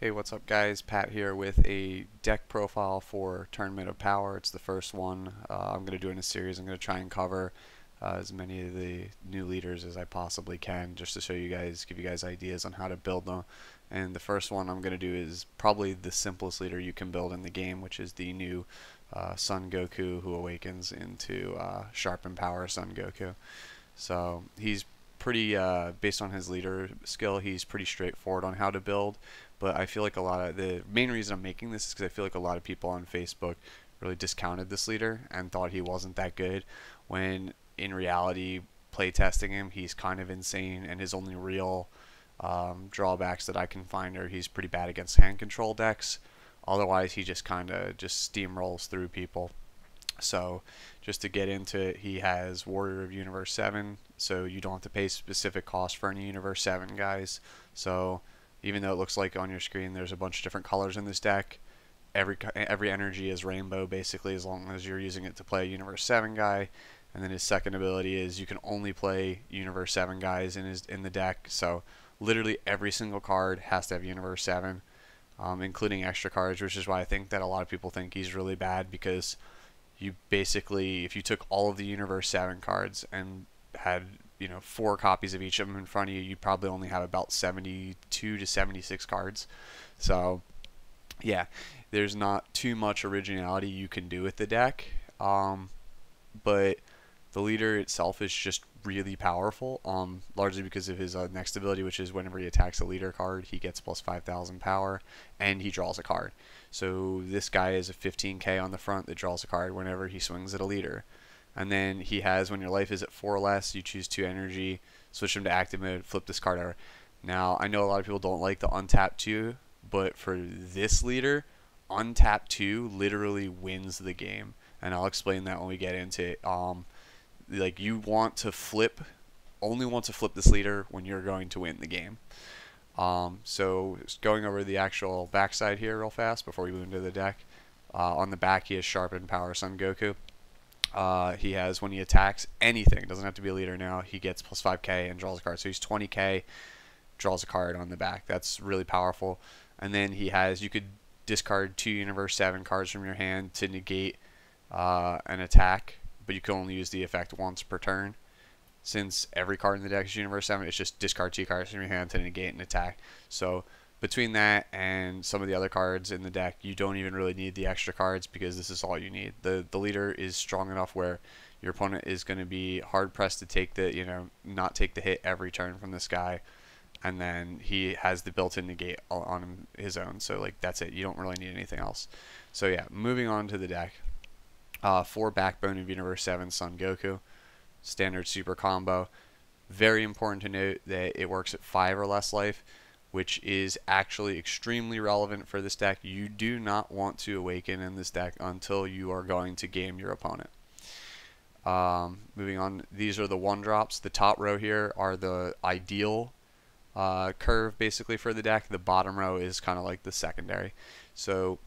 Hey, what's up guys? Pat here with a deck profile for Tournament of Power. It's the first one I'm going to do in a series. I'm going to try and cover as many of the new leaders as I possibly can just to show you guys, give you guys ideas on how to build them. And the first one I'm going to do is probably the simplest leader you can build in the game, which is the new Son Goku who awakens into Sharpened Power Son Goku. So he's pretty, based on his leader skill, he's pretty straightforward on how to build. But I feel like the main reason I'm making this is because I feel like a lot of people on Facebook really discounted this leader and thought he wasn't that good, when in reality, playtesting him, he's kind of insane, and his only real drawbacks that I can find are he's pretty bad against hand control decks. Otherwise, he just kind of just steamrolls through people. So just to get into it, he has Warrior of Universe 7, so you don't have to pay specific cost for any Universe 7 guys. So even though it looks like on your screen there's a bunch of different colors in this deck, every energy is rainbow basically, as long as you're using it to play a Universe 7 guy. And then his second ability is you can only play Universe 7 guys in the deck, so literally every single card has to have Universe 7, including extra cards, which is why I think that a lot of people think he's really bad, because you basically, if you took all of the Universe 7 cards and had, 4 copies of each of them in front of you, you'd probably only have about 72 to 76 cards. So yeah, there's not too much originality you can do with the deck, but the leader itself is just really powerful, largely because of his next ability, which is whenever he attacks a leader card, he gets plus 5,000 power, and he draws a card. So this guy is a 15k on the front that draws a card whenever he swings at a leader. And then he has, when your life is at 4 or less, you choose 2 energy, switch him to active mode, flip this card over. Now, I know a lot of people don't like the untap 2, but for this leader, untap 2 literally wins the game. And I'll explain that when we get into it. Like, you want to only want to flip this leader when you're going to win the game. So going over the actual backside here real fast before we move into the deck. On the back, he has Sharpened Power Son Goku. He has, when he attacks anything, doesn't have to be a leader now, he gets plus 5k and draws a card. So he's 20k, draws a card on the back. That's really powerful. And then he has, you could discard 2 Universe 7 cards from your hand to negate an attack, but you can only use the effect once per turn. Since every card in the deck is Universe 7, it's just discard 2 cards from your hand to negate an attack. So between that and some of the other cards in the deck, you don't even really need the extra cards, because this is all you need. The leader is strong enough where your opponent is going to be hard pressed to take the, not take the hit every turn from this guy. And then he has the built-in negate on his own. So like, that's it. You don't really need anything else. So yeah, moving on to the deck. 4 Backbone of Universe 7 Son Goku. Standard super combo. Very important to note that it works at 5 or less life, which is actually extremely relevant for this deck. You do not want to awaken in this deck until you are going to game your opponent. Moving on, these are the 1-drops. The top row here are the ideal curve basically for the deck. The bottom row is kind of like the secondary. So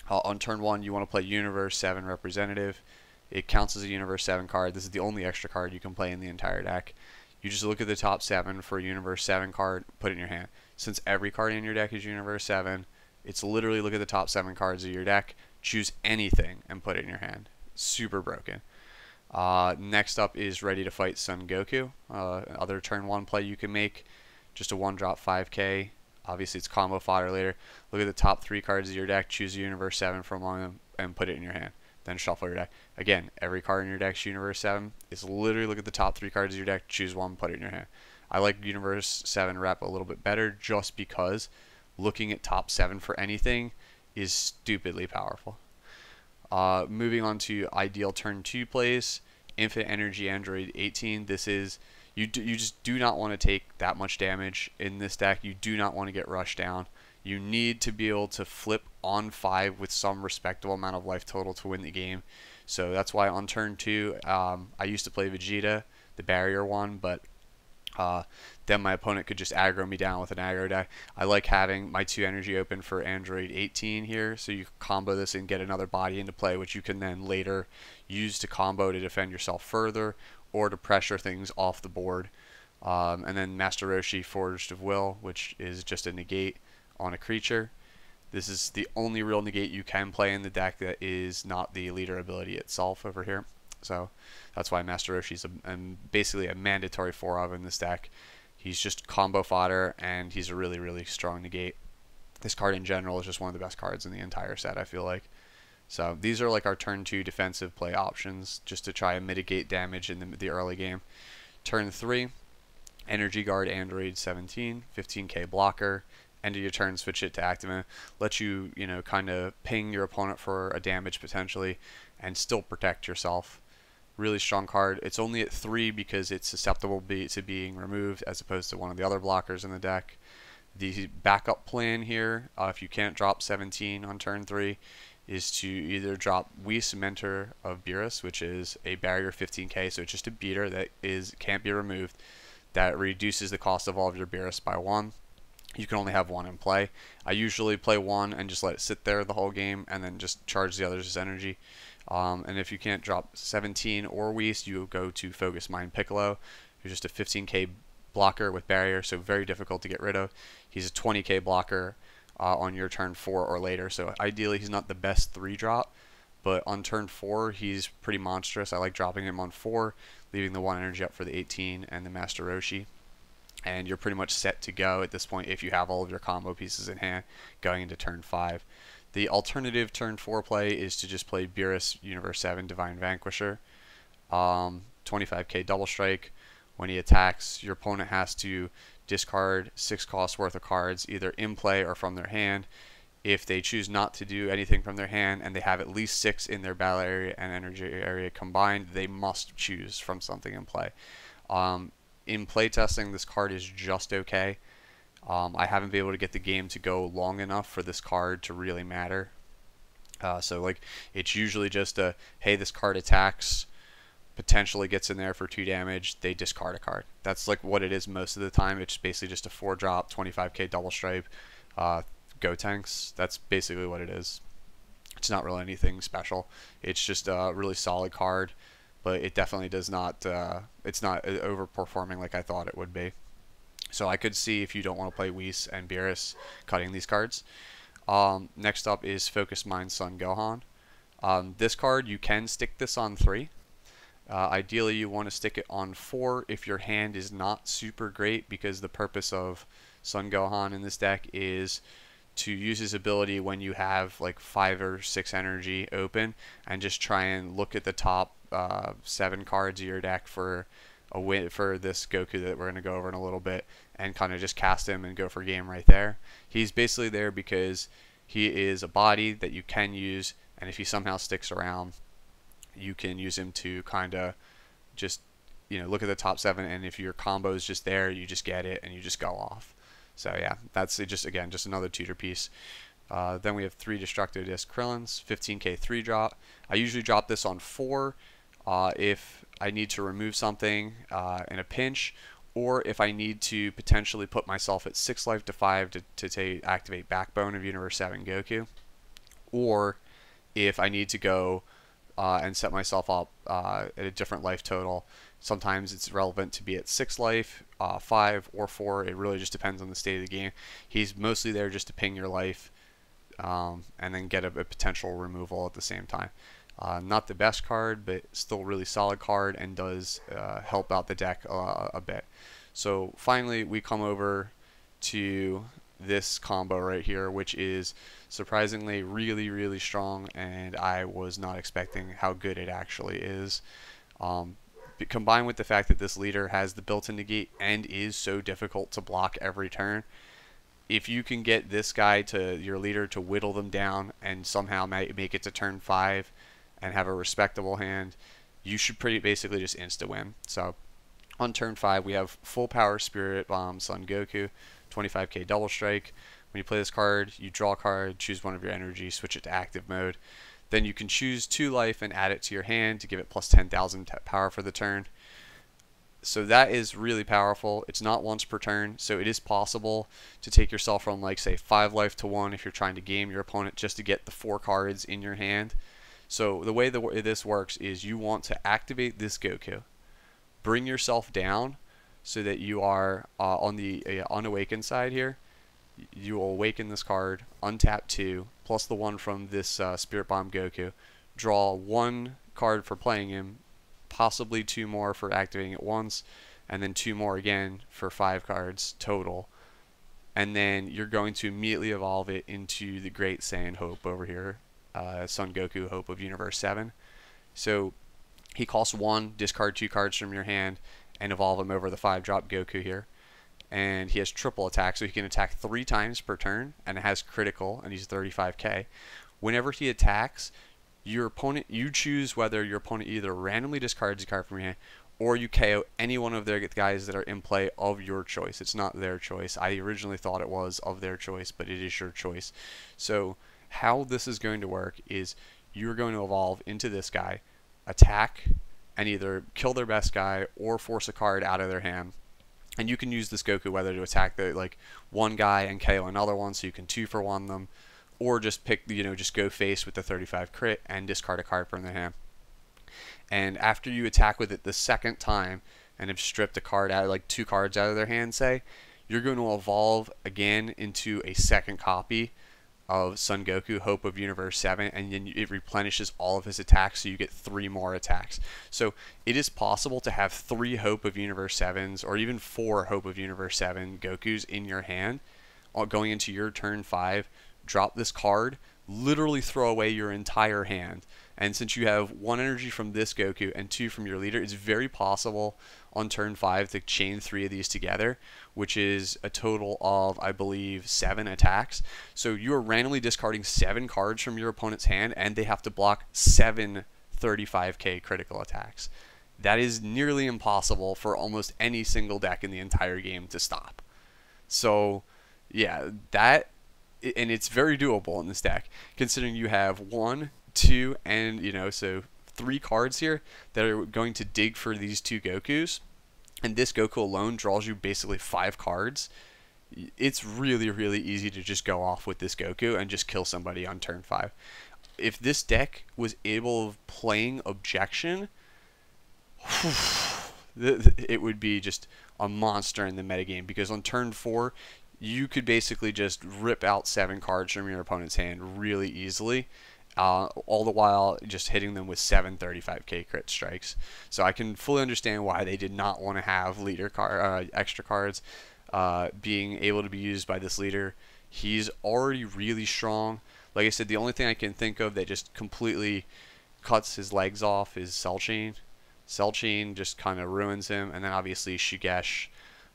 on turn 1, you want to play Universe 7 Representative. It counts as a Universe 7 card. This is the only extra card you can play in the entire deck. You just look at the top 7 for a Universe 7 card, put it in your hand. Since every card in your deck is Universe 7, it's literally look at the top 7 cards of your deck, choose anything, and put it in your hand. Super broken. Next up is Ready to Fight Son Goku. Other turn 1 play you can make. Just a 1-drop 5k. Obviously, it's combo fodder later. Look at the top 3 cards of your deck, choose a Universe 7 from among them, and put it in your hand. Then shuffle your deck. Again, every card in your deck is Universe 7. It's literally look at the top 3 cards of your deck, choose one, put it in your hand. I like Universe 7 rep a little bit better just because looking at top 7 for anything is stupidly powerful. Moving on to ideal turn 2 plays. Infinite Energy Android 18. This is, you just do not want to take that much damage in this deck. You do not want to get rushed down. You need to be able to flip on 5 with some respectable amount of life total to win the game. So that's why on turn 2, I used to play Vegeta, the barrier one, but then my opponent could just aggro me down with an aggro deck. I like having my 2 energy open for Android 18 here, so you combo this and get another body into play, which you can then later use to combo to defend yourself further or to pressure things off the board. And then Master Roshi, Forged of Will, which is just a negate on a creature. This is the only real negate you can play in the deck that is not the leader ability itself over here. So that's why Master Roshi's basically a mandatory 4-of in this deck. He's just combo fodder, and he's a really, really strong negate. This card in general is just one of the best cards in the entire set, I feel like. So these are like our turn 2 defensive play options, just to try and mitigate damage in the early game. Turn 3, Energy Guard Android 17, 15k blocker. End of your turn, switch it to active. Let you, kind of ping your opponent for a damage potentially, and still protect yourself. Really strong card. It's only at 3 because it's susceptible to being removed, as opposed to one of the other blockers in the deck. The backup plan here, if you can't drop 17 on turn 3, is to either drop Whis, Mentor of Beerus, which is a barrier 15k, so it's just a beater that can't be removed, that reduces the cost of all of your Beerus by 1. You can only have 1 in play. I usually play 1 and just let it sit there the whole game, and then just charge the others as energy. And if you can't drop 17 or Whis, you go to Focus Mind Piccolo, who's just a 15k blocker with barrier, so very difficult to get rid of. He's a 20k blocker on your turn 4 or later, so ideally he's not the best 3-drop, but on turn 4 he's pretty monstrous. I like dropping him on 4, leaving the 1 energy up for the 18 and the Master Roshi, and you're pretty much set to go at this point if you have all of your combo pieces in hand going into turn 5. The alternative turn 4 play is to just play Beerus Universe 7 Divine Vanquisher. 25k double strike. When he attacks, your opponent has to discard 6 costs worth of cards, either in play or from their hand. If they choose not to do anything from their hand and they have at least 6 in their battle area and energy area combined, they must choose from something in play. In playtesting, this card is just okay. I haven't been able to get the game to go long enough for this card to really matter. So like, it's usually just a, hey, this card attacks, potentially gets in there for 2 damage, they discard a card. That's like what it is most of the time. It's basically just a 4-drop, 25k double stripe, go tanks. That's basically what it is. It's not really anything special. It's just a really solid card, but it definitely does not, it's not overperforming like I thought it would be. So I could see, if you don't want to play Whis and Beerus, cutting these cards. Next up is Focus Mind Son Gohan. This card, you can stick this on 3. Ideally, you want to stick it on 4 if your hand is not super great, because the purpose of Son Gohan in this deck is to use his ability when you have like 5 or 6 energy open, and just try and look at the top 7 cards of your deck for a win for this Goku that we're going to go over in a little bit, and kind of just cast him and go for game right there. He's basically there because he is a body that you can use, and if he somehow sticks around, you can use him to kind of just, look at the top 7, and if your combo is just there, you just get it and you just go off. So yeah, that's just another tutor piece. Then we have 3 Destructo Disc Krillins, 15k 3-drop. I usually drop this on 4 if I need to remove something in a pinch, or if I need to potentially put myself at 6 life to 5 to activate Backbone of Universe 7 Goku, or if I need to go and set myself up at a different life total. Sometimes it's relevant to be at 6 life, 5, or 4. It really just depends on the state of the game. He's mostly there just to ping your life and then get a potential removal at the same time. Not the best card, but still really solid card, and does help out the deck a bit. So finally, we come over to this combo right here, which is surprisingly really, really strong, and I was not expecting how good it actually is. Combined with the fact that this leader has the built-in negate and is so difficult to block every turn, if you can get this guy to your leader to whittle them down and somehow make it to turn 5 and have a respectable hand, you should basically just insta-win. So on turn 5, we have full power Spirit Bomb Son Goku, 25k double strike. When you play this card, you draw a card, choose one of your energy, switch it to active mode. Then you can choose 2 life and add it to your hand to give it plus 10,000 power for the turn. So that is really powerful. It's not once per turn, so it is possible to take yourself from, like, say 5 life to 1 if you're trying to game your opponent just to get the 4 cards in your hand. So the way this works is you want to activate this Goku, bring yourself down so that you are on the unawakened side here, you will awaken this card, untap 2, plus the one from this Spirit Bomb Goku, draw 1 card for playing him, possibly 2 more for activating it once, and then 2 more again for 5 cards total. And then you're going to immediately evolve it into the Great Saiyan Hope over here, Son Goku Hope of Universe 7. So he costs 1, discard 2 cards from your hand, and evolve him over the 5-drop Goku here. And he has triple attack, so he can attack 3 times per turn, and it has critical, and he's 35k. Whenever he attacks, you choose whether your opponent either randomly discards a card from your hand, or you KO any one of their guys that are in play of your choice. It's not their choice. I originally thought it was of their choice, but it is your choice. So how this is going to work is you're going to evolve into this guy, attack, and either kill their best guy or force a card out of their hand. And you can use this Goku whether to attack the one guy and KO another one, so you can 2-for-1 them, or just pick, just go face with the 35 crit and discard a card from their hand. And after you attack with it the second time and have stripped a card out, 2 cards out of their hand, say, you're going to evolve again into a second copy of Son Goku, Hope of Universe 7, and then it replenishes all of his attacks, so you get 3 more attacks. So it is possible to have 3 Hope of Universe 7s, or even 4 Hope of Universe 7 Gokus in your hand, going into your turn 5, drop this card, literally throw away your entire hand. And since you have 1 energy from this Goku and 2 from your leader, it's very possible on turn 5 to chain 3 of these together, which is a total of, I believe, 7 attacks. So you are randomly discarding 7 cards from your opponent's hand, and they have to block 7 35k critical attacks. That is nearly impossible for almost any single deck in the entire game to stop. So yeah, and it's very doable in this deck, considering you have 1, 2, and so 3 cards here that are going to dig for these 2 Gokus, and this Goku alone draws you basically 5 cards. It's really, really easy to just go off with this Goku and just kill somebody on turn 5. If this deck was able of playing Objection, it would be just a monster in the metagame, because on turn 4 you could basically just rip out 7 cards from your opponent's hand really easily, all the while just hitting them with 7 35k crit strikes. So I can fully understand why they did not want to have leader extra cards being able to be used by this leader. He's already really strong. Like I said, the only thing I can think of that just completely cuts his legs off is Cell Chain. Cell Chain just kind of ruins him, and then obviously Shigesh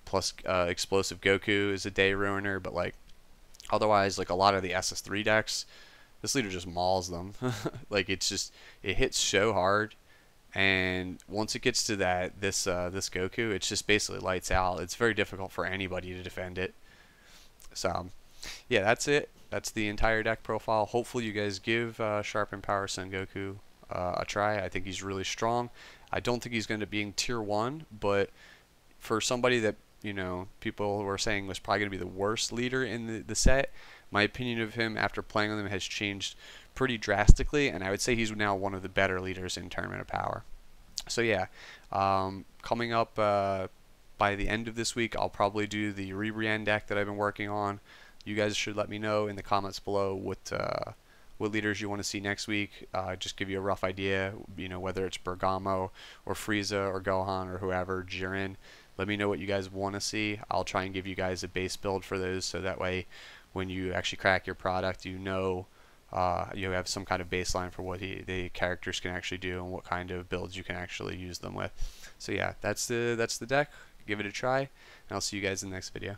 plus Explosive Goku is a day ruiner, but otherwise, a lot of the SS3 decks, this leader just mauls them. It hits so hard, and once it gets to this Goku, it's just basically lights out. It's very difficult for anybody to defend it. So yeah, that's it. That's the entire deck profile. Hopefully you guys give Sharp and Power Son Goku a try. I think he's really strong. I don't think he's going to be in tier 1, but for somebody that people were saying was probably going to be the worst leader in the set, my opinion of him after playing with him has changed pretty drastically, and I would say he's now one of the better leaders in Tournament of Power. So yeah, coming up by the end of this week, I'll probably do the Rebrian deck that I've been working on. You guys should let me know in the comments below what leaders you want to see next week. Just give you a rough idea, whether it's Bergamo or Frieza or Gohan or whoever, Jiren. Let me know what you guys want to see. I'll try and give you guys a base build for those, so that way when you actually crack your product, you have some kind of baseline for what the characters can actually do and what kind of builds you can actually use them with. So yeah, that's the deck. Give it a try, and I'll see you guys in the next video.